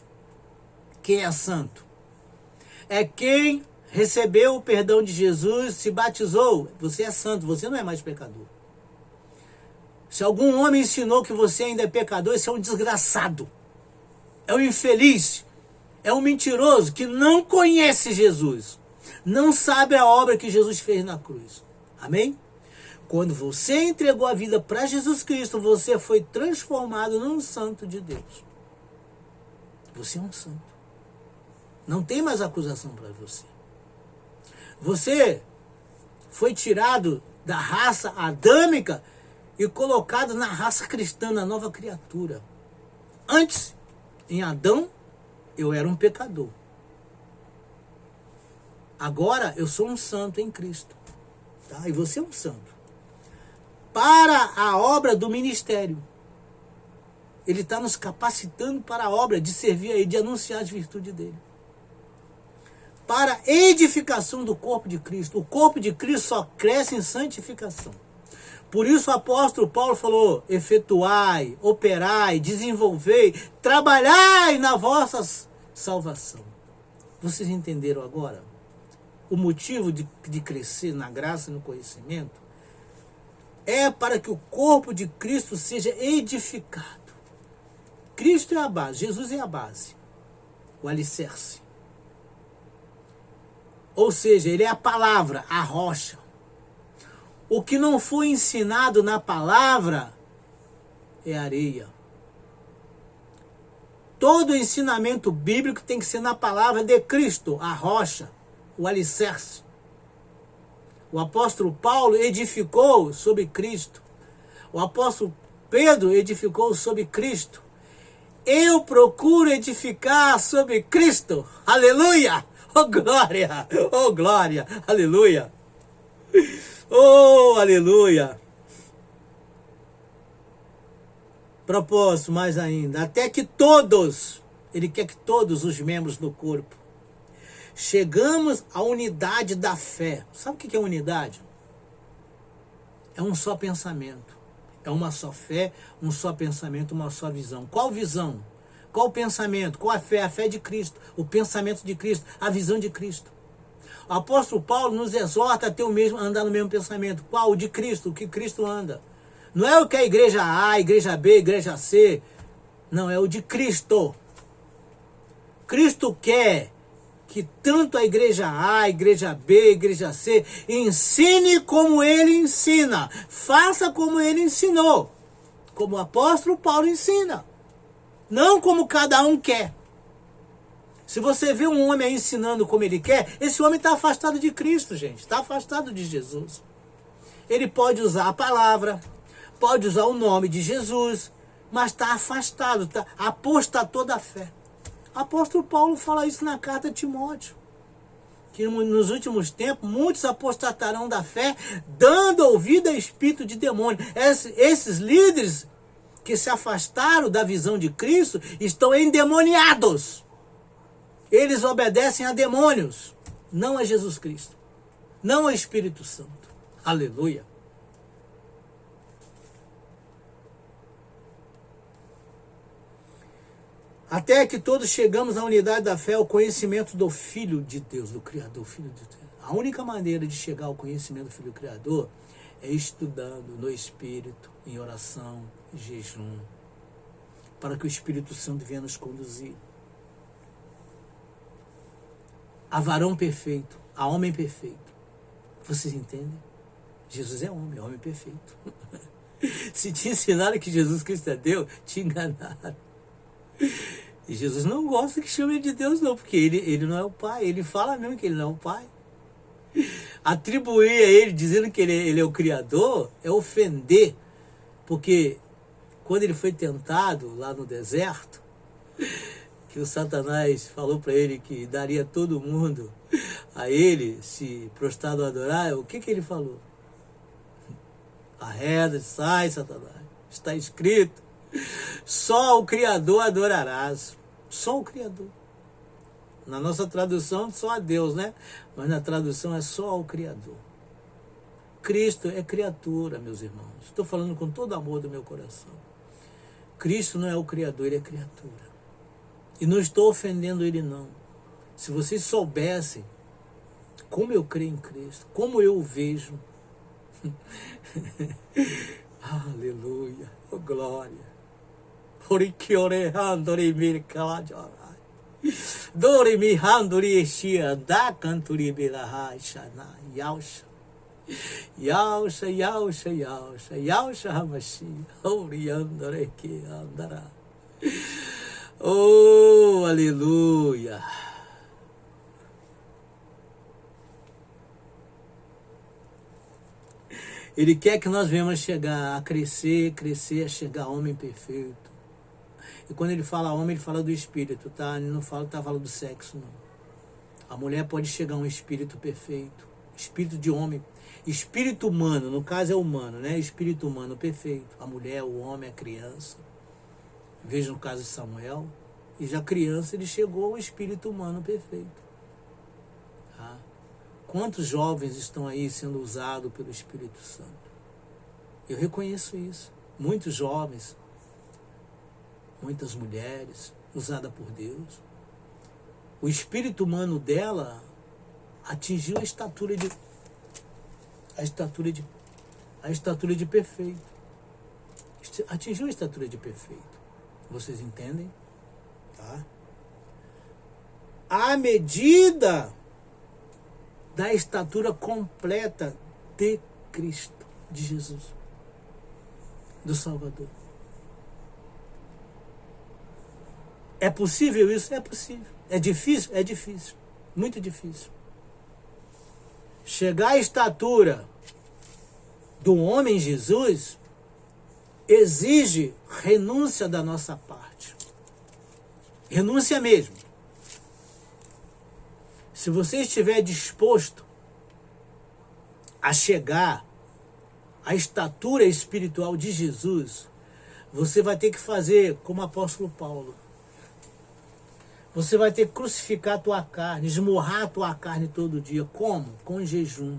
Speaker 1: Quem é santo? É quem recebeu o perdão de Jesus, se batizou. Você é santo, você não é mais pecador. Se algum homem ensinou que você ainda é pecador, esse é um desgraçado. É um infeliz. É um mentiroso que não conhece Jesus. Não sabe a obra que Jesus fez na cruz. Amém? Quando você entregou a vida para Jesus Cristo, você foi transformado num santo de Deus. Você é um santo. Não tem mais acusação para você. Você foi tirado da raça adâmica e colocado na raça cristã, na nova criatura. Antes, em Adão, eu era um pecador. Agora, eu sou um santo em Cristo. Tá? E você é um santo. Para a obra do ministério. Ele está nos capacitando para a obra de servir a Ele, de anunciar as virtudes dele. Para a edificação do corpo de Cristo. O corpo de Cristo só cresce em santificação. Por isso o apóstolo Paulo falou, efetuai, operai, desenvolvei, trabalhai na vossa salvação. Vocês entenderam agora? O motivo de crescer na graça e no conhecimento é para que o corpo de Cristo seja edificado. Cristo é a base, Jesus é a base, o alicerce. Ou seja, ele é a palavra, a rocha. O que não foi ensinado na palavra é areia. Todo ensinamento bíblico tem que ser na palavra de Cristo, a rocha, o alicerce. O apóstolo Paulo edificou sobre Cristo. O apóstolo Pedro edificou sobre Cristo. Eu procuro edificar sobre Cristo. Aleluia! Oh glória! Oh glória! Aleluia! Oh, aleluia! Propósito mais ainda, até que todos, ele quer que todos os membros do corpo, chegamos à unidade da fé. Sabe o que é unidade? É um só pensamento, é uma só fé, um só pensamento, uma só visão. Qual visão? Qual pensamento? Qual a fé? A fé de Cristo, o pensamento de Cristo, a visão de Cristo. O apóstolo Paulo nos exorta a ter andar no mesmo pensamento. Qual? O de Cristo, o que Cristo anda. Não é o que a igreja A, a igreja B, a igreja C. Não, é o de Cristo. Cristo quer que tanto a igreja A, a igreja B, a igreja C ensine como ele ensina. Faça como ele ensinou. Como o apóstolo Paulo ensina. Não como cada um quer. Se você vê um homem aí ensinando como ele quer, esse homem está afastado de Cristo, gente. Está afastado de Jesus. Ele pode usar a palavra, pode usar o nome de Jesus, mas está afastado, apostatou da fé. O apóstolo Paulo fala isso na carta a Timóteo. Que nos últimos tempos, muitos apostatarão da fé, dando ouvido a espírito de demônio. Esses líderes que se afastaram da visão de Cristo estão endemoniados. Eles obedecem a demônios, não a Jesus Cristo, não ao Espírito Santo. Aleluia. Até que todos chegamos à unidade da fé, ao conhecimento do Filho de Deus, do Criador, Filho de Deus. A única maneira de chegar ao conhecimento do Filho do Criador é estudando no Espírito, em oração, em jejum, para que o Espírito Santo venha nos conduzir. A varão perfeito, a homem perfeito. Vocês entendem? Jesus é homem perfeito. Se te ensinaram que Jesus Cristo é Deus, te enganaram. E Jesus não gosta que chame de Deus não, porque ele não é o Pai. Ele fala mesmo que ele não é o Pai. Atribuir a ele, dizendo que ele é o Criador, é ofender. Porque quando ele foi tentado lá no deserto, que o Satanás falou para ele que daria todo mundo a ele se prostrado a adorar, o que ele falou? Arreda, sai, Satanás. Está escrito, só o Criador adorarás. Só o Criador. Na nossa tradução, só a Deus, né? Mas na tradução é só o Criador. Cristo é criatura, meus irmãos. Estou falando com todo amor do meu coração. Cristo não é o Criador, Ele é criatura. E não estou ofendendo Ele, não. Se vocês soubessem como eu creio em Cristo, como eu o vejo. Aleluia, oh glória. Dori mi handuri eshia da canturi belahai shana yausha. Yausha, yausha, yausha, yausha hamashi. Ori andare que andará. Oh, aleluia. Ele quer que nós venhamos chegar a crescer, a chegar a homem perfeito. E quando ele fala homem, ele fala do espírito, tá? Ele não fala, tá falando do sexo, não. A mulher pode chegar a um espírito perfeito, espírito de homem, espírito humano, no caso é humano, né? Espírito humano perfeito. A mulher, o homem, a criança. Veja no caso de Samuel, e já criança ele chegou ao espírito humano perfeito. Tá? Quantos jovens estão aí sendo usados pelo Espírito Santo? Eu reconheço isso. Muitos jovens, muitas mulheres, usadas por Deus. O espírito humano dela atingiu a estatura de perfeito. Atingiu a estatura de perfeito. Vocês entendem? Tá? À medida da estatura completa de Cristo, de Jesus, do Salvador. É possível isso? É possível. É difícil? É difícil. Muito difícil. Chegar à estatura do homem Jesus exige renúncia da nossa parte. Renúncia mesmo. Se você estiver disposto a chegar à estatura espiritual de Jesus, você vai ter que fazer como o apóstolo Paulo. Você vai ter que crucificar a tua carne, esmurrar a tua carne todo dia. Como? Com jejum,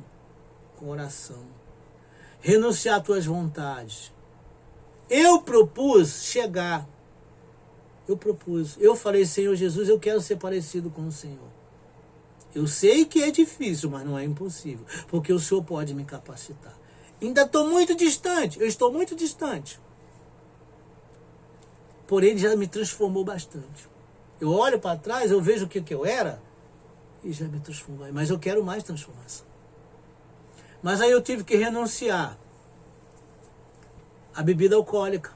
Speaker 1: com oração. Renunciar às tuas vontades. Eu propus chegar. Eu falei, Senhor Jesus, eu quero ser parecido com o Senhor. Eu sei que é difícil, mas não é impossível. Porque o Senhor pode me capacitar. Ainda estou muito distante. Eu estou muito distante. Porém, Ele já me transformou bastante. Eu olho para trás, eu vejo o que eu era e já me transformou. Mas eu quero mais transformação. Mas aí eu tive que renunciar à bebida alcoólica.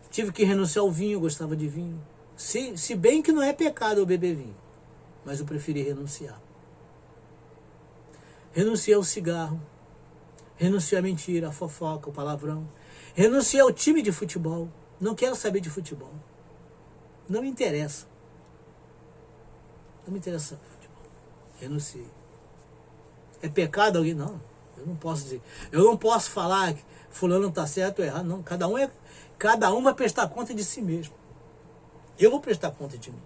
Speaker 1: Tive que renunciar ao vinho, eu gostava de vinho. Se bem que não é pecado eu beber vinho. Mas eu preferi renunciar. Renunciei ao cigarro. Renunciei à mentira, à fofoca, ao palavrão. Renunciei ao time de futebol. Não quero saber de futebol. Não me interessa. Não me interessa futebol. Renunciei. É pecado alguém? Não. Eu não posso dizer. Eu não posso falar que fulano está certo ou errado. Não. Cada um vai prestar conta de si mesmo. Eu vou prestar conta de mim.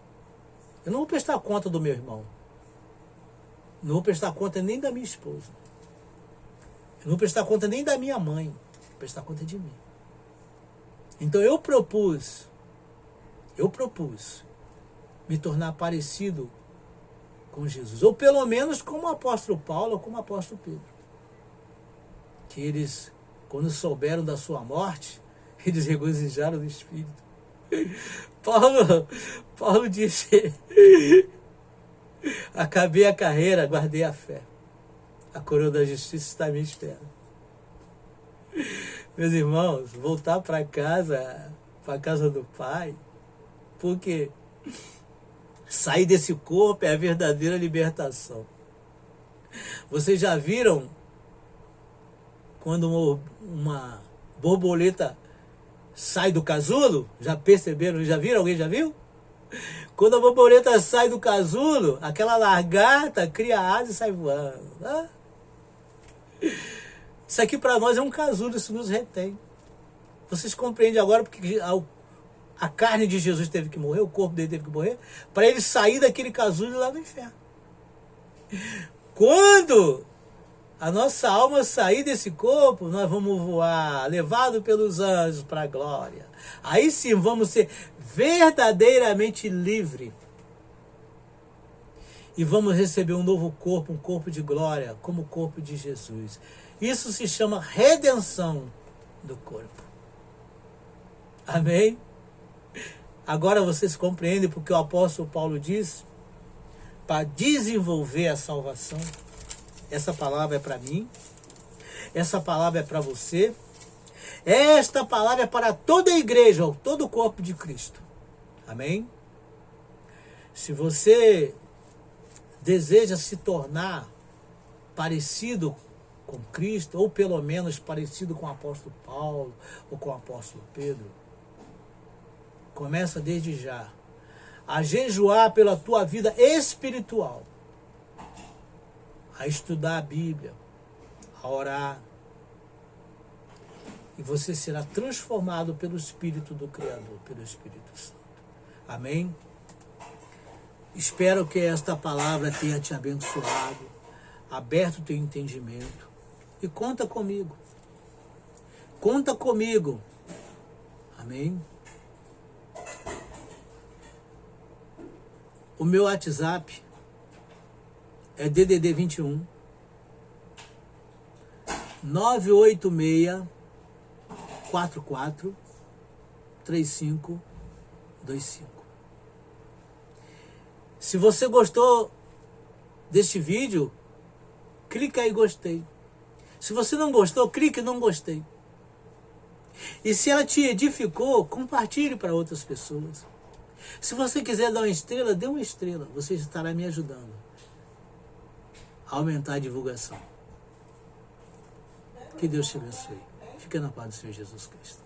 Speaker 1: Eu não vou prestar conta do meu irmão. Não vou prestar conta nem da minha esposa. Eu não vou prestar conta nem da minha mãe. Vou prestar conta de mim. Então eu propus me tornar parecido com Jesus. Ou pelo menos como o apóstolo Paulo ou como o apóstolo Pedro. Que eles, quando souberam da sua morte, eles regozijaram no Espírito. Paulo disse, acabei a carreira, guardei a fé. A coroa da justiça está à minha espera. Meus irmãos, voltar para casa do Pai, porque sair desse corpo é a verdadeira libertação. Vocês já viram quando uma borboleta sai do casulo? Já perceberam? Já viram? Alguém já viu? Quando a borboleta sai do casulo, aquela lagarta cria asa e sai voando. Né? Isso aqui para nós é um casulo, isso nos retém. Vocês compreendem agora porque a carne de Jesus teve que morrer, o corpo dele teve que morrer, para ele sair daquele casulo lá do inferno. Quando a nossa alma sair desse corpo, nós vamos voar, levado pelos anjos para a glória. Aí sim vamos ser verdadeiramente livres. E vamos receber um novo corpo, um corpo de glória, como o corpo de Jesus. Isso se chama redenção do corpo. Amém? Agora vocês compreendem porque o apóstolo Paulo diz, para desenvolver a salvação. Essa palavra é para mim. Essa palavra é para você. Esta palavra é para toda a igreja, todo o corpo de Cristo. Amém? Se você deseja se tornar parecido com Cristo, ou pelo menos parecido com o apóstolo Paulo, ou com o apóstolo Pedro, começa desde já a jejuar pela tua vida espiritual, a estudar a Bíblia, a orar, e você será transformado pelo Espírito do Criador, pelo Espírito Santo. Amém? Espero que esta palavra tenha te abençoado, aberto o teu entendimento, e conta comigo. Conta comigo. Amém? O meu WhatsApp é DDD 21 986 44 3525. Se você gostou deste vídeo, clica aí gostei. Se você não gostou, clique em não gostei. E se ela te edificou, compartilhe para outras pessoas. Se você quiser dar uma estrela, dê uma estrela. Você estará me ajudando a aumentar a divulgação. Que Deus te abençoe. Fica na paz do Senhor Jesus Cristo.